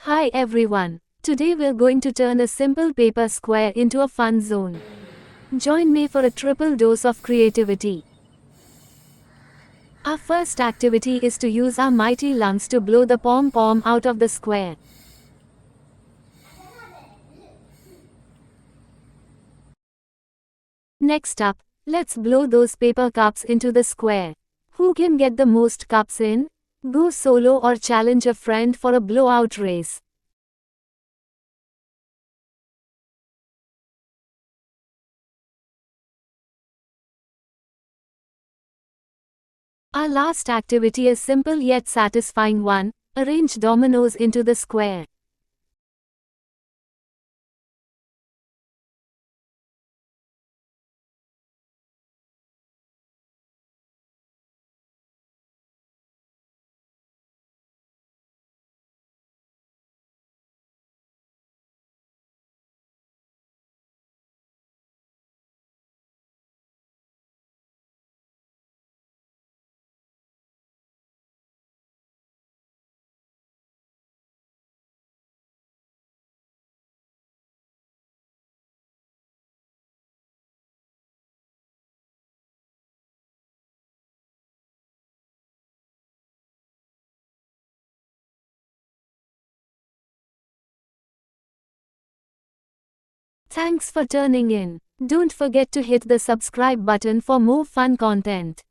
Hi everyone. Today we're going to turn a simple paper square into a fun zone. Join me for a triple dose of creativity. Our first activity is to use our mighty lungs to blow the pom-pom out of the square. Next up, let's blow those paper cups into the square. Who can get the most cups in? Go solo or challenge a friend for a blowout race. Our last activity is simple yet satisfying one. Arrange dominoes into the square. Thanks for tuning in. Don't forget to hit the subscribe button for more fun content.